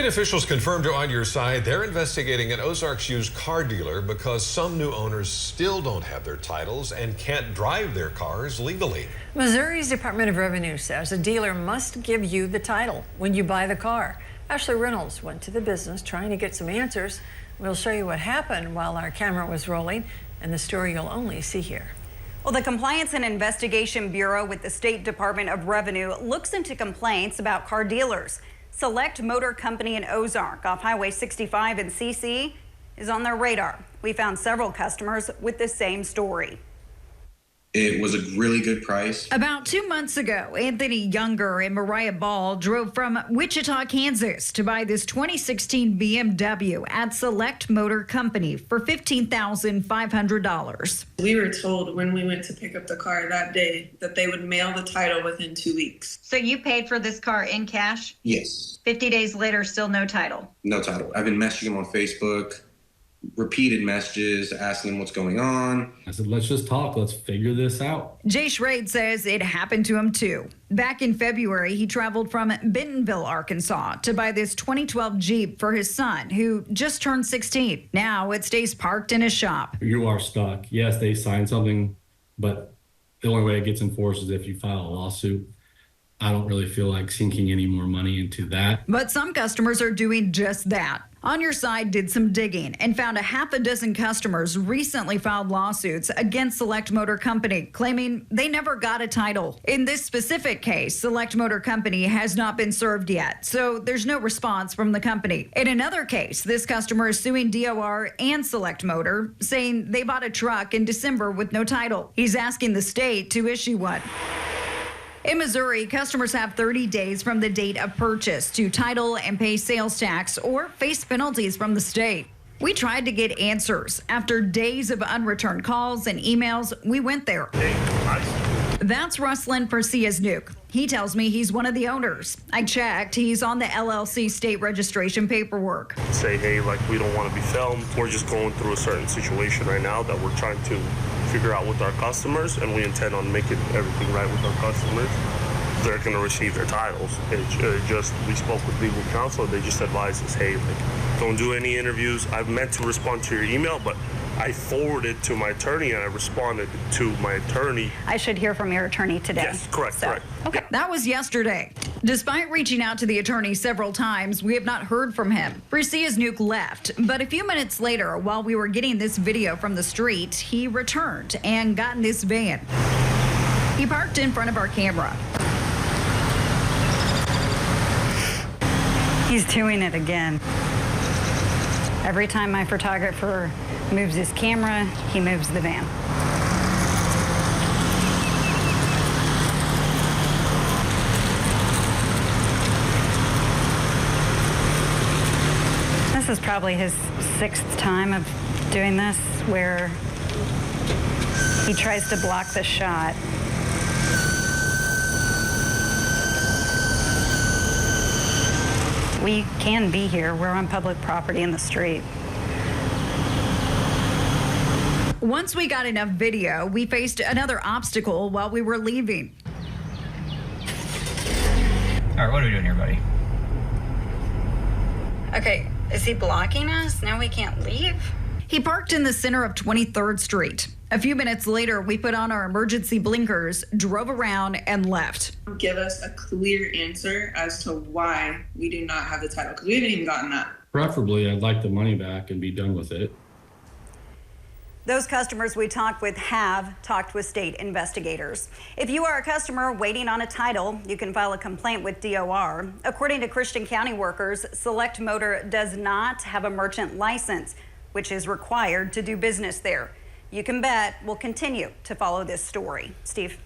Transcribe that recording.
State officials confirmed to On Your Side they're investigating an Ozarks used car dealer because some new owners still don't have their titles and can't drive their cars legally. Missouri's Department of Revenue says a dealer must give you the title when you buy the car. Ashley Reynolds went to the business trying to get some answers. We'll show you what happened while our camera was rolling, and the story you'll only see here. Well, the Compliance and Investigation Bureau with the State Department of Revenue looks into complaints about car dealers. Select Motor Company in Ozark off Highway 65 in CC is on their radar. We found several customers with the same story. It was a really good price. About 2 months ago, Anthony Younger and Mariah Ball drove from Wichita, Kansas to buy this 2016 BMW at Select Motor Company for $15,500. We were told when we went to pick up the car that day that they would mail the title within 2 weeks. So you paid for this car in cash? Yes. 50 days later, still no title? No title. I've been messaging him on Facebook, repeated messages, asking him what's going on. I said, let's just talk. Let's figure this out. Jay Schrade says it happened to him too. Back in February, he traveled from Bentonville, Arkansas to buy this 2012 Jeep for his son, who just turned 16. Now it stays parked in his shop. You are stuck. Yes, they signed something, but the only way it gets enforced is if you file a lawsuit. I don't really feel like sinking any more money into that. But some customers are doing just that. On Your Side did some digging and found a half a dozen customers recently filed lawsuits against Select Motor Company, claiming they never got a title. In this specific case, Select Motor Company has not been served yet, so there's no response from the company. In another case, this customer is suing DOR and Select Motor, saying they bought a truck in December with no title. He's asking the state to issue one. In Missouri, customers have 30 days from the date of purchase to title and pay sales tax or face penalties from the state. We tried to get answers. After days of unreturned calls and emails, we went there. That's Ruslan Persias-Nuke. He tells me he's one of the owners. I checked. He's on the LLC state registration paperwork. Say, hey, like, we don't want to be filmed. We're just going through a certain situation right now that we're trying to figure out with our customers, and we intend on making everything right with our customers. They're going to receive their titles. We spoke with legal counsel. They just advised us, hey, like, don't do any interviews. I've meant to respond to your email, but I forwarded to my attorney and I responded to my attorney. I should hear from your attorney today. Yes, correct, correct. Okay, that was yesterday. Despite reaching out to the attorney several times, we have not heard from him. Persias-Nuke left, but a few minutes later, while we were getting this video from the street, he returned and got in this van. He parked in front of our camera. He's doing it again. Every time my photographer moves his camera, he moves the van. This is probably his 6th time of doing this, where he tries to block the shot. We can be here. We're on public property in the street. Once we got enough video, we faced another obstacle while we were leaving. All right, what are we doing here, buddy? Okay, is he blocking us? Now we can't leave? He parked in the center of 23rd Street. A few minutes later, we put on our emergency blinkers, drove around, and left. Give us a clear answer as to why we do not have the title, because we haven't even gotten that. Preferably, I'd like the money back and be done with it. Those customers we talked with have talked with state investigators. If you are a customer waiting on a title, you can file a complaint with DOR. According to Christian County workers, Select Motor does not have a merchant license, which is required to do business there. You can bet we'll continue to follow this story. Steve.